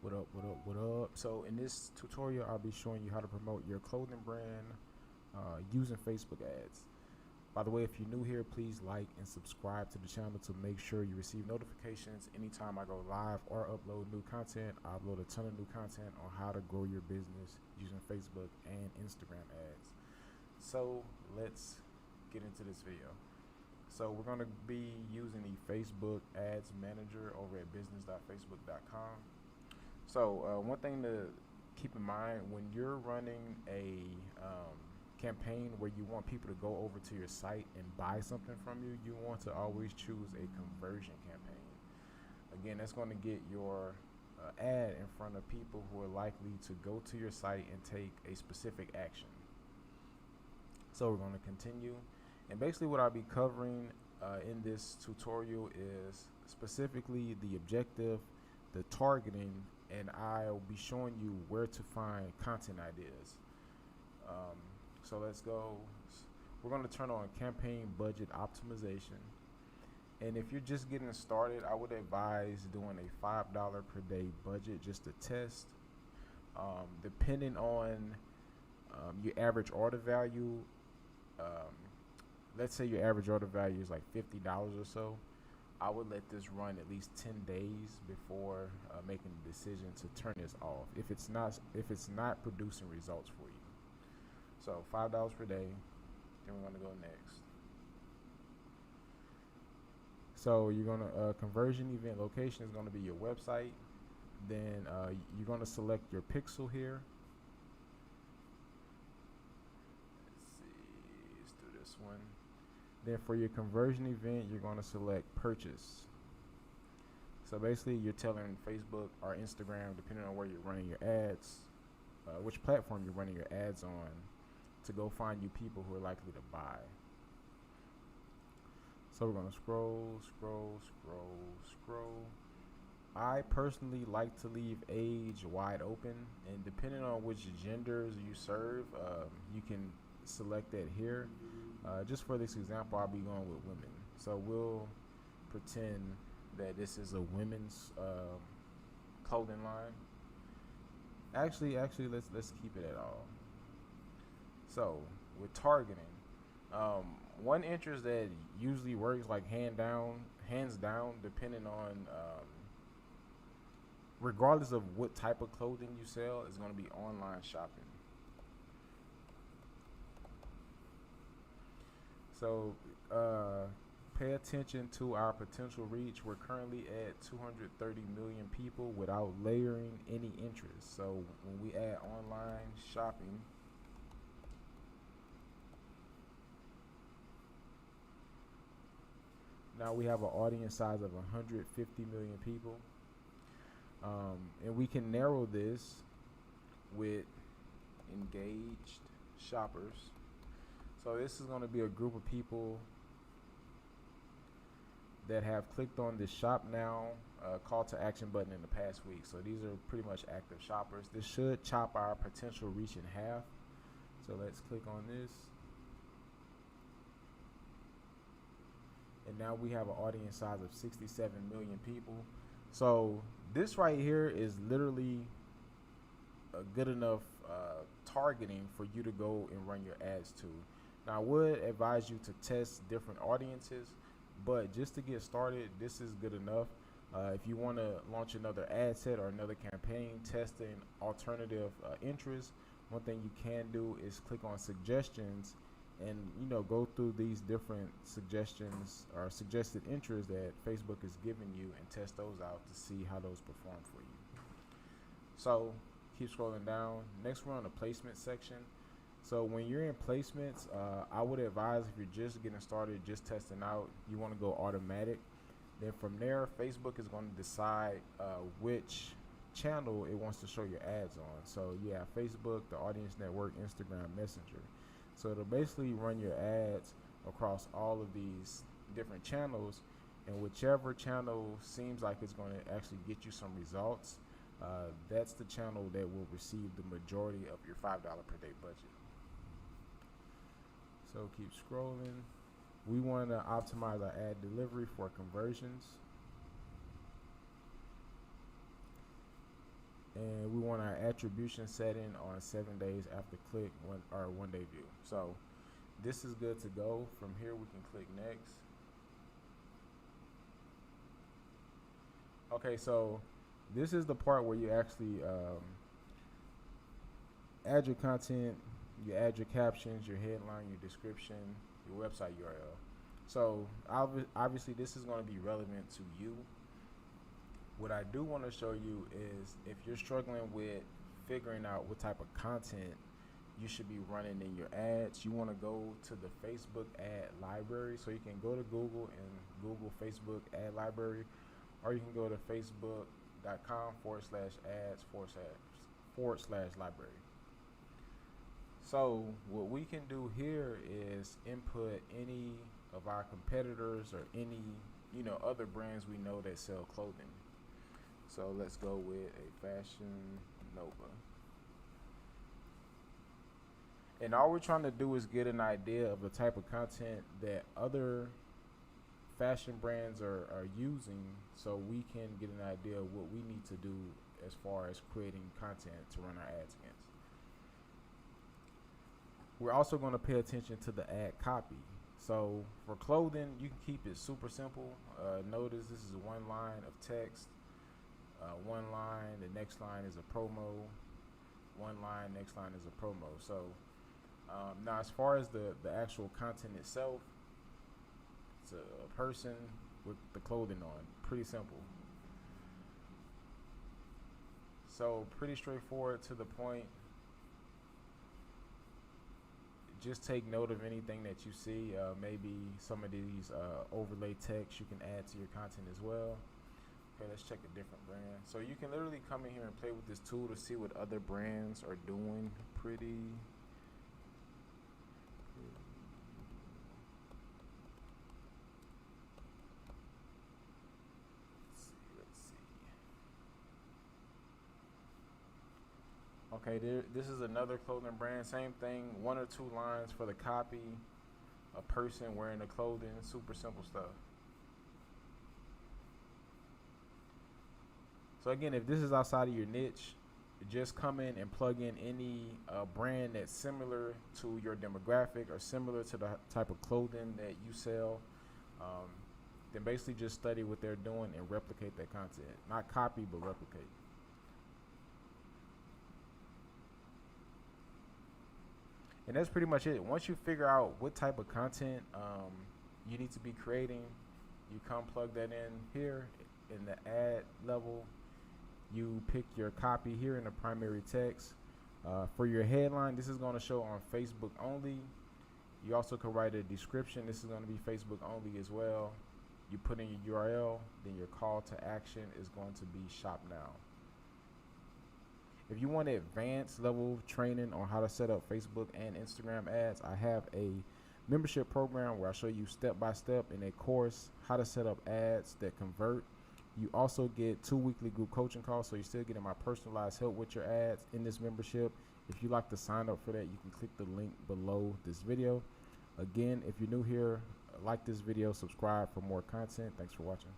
What up, what up, what up? So in this tutorial, I'll be showing you how to promote your clothing brand using Facebook ads. By the way, if you're new here, please like and subscribe to the channel to make sure you receive notifications anytime I go live or upload new content. I upload a ton of new content on how to grow your business using Facebook and Instagram ads. So let's get into this video. So we're going to be using the Facebook Ads Manager over at business.facebook.com. So one thing to keep in mind when you're running a campaign where you want people to go over to your site and buy something from you, you want to always choose a conversion campaign. Again, that's going to get your ad in front of people who are likely to go to your site and take a specific action. So we're going to continue, and basically what I'll be covering in this tutorial is specifically the objective, the targeting, and I'll be showing you where to find content ideas. So let's go. We're going to turn on campaign budget optimization. And if you're just getting started, I would advise doing a $5 per day budget just to test. Depending on your average order value, let's say your average order value is like $50 or so, I would let this run at least 10 days before making the decision to turn this off if it's not producing results for you. So $5 per day. Then we're going to go next. So you're going to conversion event location is going to be your website. Then you're going to select your pixel here. Let's see, let's do this one. Then for your conversion event, you're going to select purchase. So basically you're telling Facebook or Instagram, depending on where you're running your ads, which platform you're running your ads on, to go find you people who are likely to buy. So we're going to scroll. I personally like to leave age wide open, and depending on which genders you serve, you can select that here. Just for this example, I'll be going with women. So we'll pretend that this is a women's clothing line. Actually, let's keep it at all. So with targeting, one interest that usually works like hands down, depending on regardless of what type of clothing you sell, is going to be online shopping. So pay attention to our potential reach. We're currently at 230 million people without layering any interest. So when we add online shopping, now we have an audience size of 150 million people. And we can narrow this with engaged shoppers. So this is going to be a group of people that have clicked on the shop now call to action button in the past week. So these are pretty much active shoppers. This should chop our potential reach in half. So let's click on this. And now we have an audience size of 67 million people. So this right here is literally a good enough targeting for you to go and run your ads to. Now I would advise you to test different audiences, but just to get started, this is good enough. If you want to launch another ad set or another campaign testing alternative interests, one thing you can do is click on suggestions and go through these different suggestions or suggested interests that Facebook is giving you and test those out to see how those perform for you. So keep scrolling down. Next, we're on the placement section. So when you're in placements, I would advise, if you're just getting started, just testing out, you want to go automatic. Then from there, Facebook is going to decide which channel it wants to show your ads on. So you have Facebook, the Audience Network, Instagram, Messenger. So it'll basically run your ads across all of these different channels, and whichever channel seems like it's going to actually get you some results, that's the channel that will receive the majority of your $5 per day budget. So keep scrolling. We want to optimize our ad delivery for conversions. want our attribution setting on 7 days after click or 1 day view. So this is good to go. From here we can click next. Okay, so this is the part where you actually add your content, you add your captions, your headline, your description, your website URL. So obviously this is going to be relevant to you. What I do want to show you is if you're struggling with figuring out what type of content you should be running in your ads, you want to go to the Facebook ad library. So you can go to Google and Google Facebook ad library, or you can go to facebook.com/ads/library. So what we can do here is input any of our competitors or any other brands we know that sell clothing. So let's go with a Fashion Nova. And all we're trying to do is get an idea of the type of content that other fashion brands are using, so we can get an idea of what we need to do as far as creating content to run our ads against. We're also going to pay attention to the ad copy. So for clothing, you can keep it super simple. Notice this is one line of text, one line, the next line is a promo, one line, next line is a promo. So now as far as the actual content itself, it's a person with the clothing on. Pretty simple. So pretty straightforward, to the point. Just take note of anything that you see. Maybe some of these overlay text you can add to your content as well. Okay, let's check a different brand. So you can literally come in here and play with this tool to see what other brands are doing. Let's see. Okay, this is another clothing brand. Same thing, 1 or 2 lines for the copy. A person wearing the clothing. Super simple stuff. So again, if this is outside of your niche, just come in and plug in any brand that's similar to your demographic or similar to the type of clothing that you sell. Then basically just study what they're doing and replicate that content. Not copy, but replicate. And that's pretty much it. Once you figure out what type of content you need to be creating, you come plug that in here in the ad level. You pick your copy here in the primary text. For your headline, this is going to show on Facebook only. You also can write a description. This is going to be Facebook only as well. You put in your URL, then your call to action is going to be shop now. If you want advanced level training on how to set up Facebook and Instagram ads, I have a membership program where I show you step by step in a course how to set up ads that convert. You also get 2 weekly group coaching calls, so you're still getting my personalized help with your ads in this membership. If you'd like to sign up for that, you can click the link below this video. Again, if you're new here, like this video, subscribe for more content. Thanks for watching.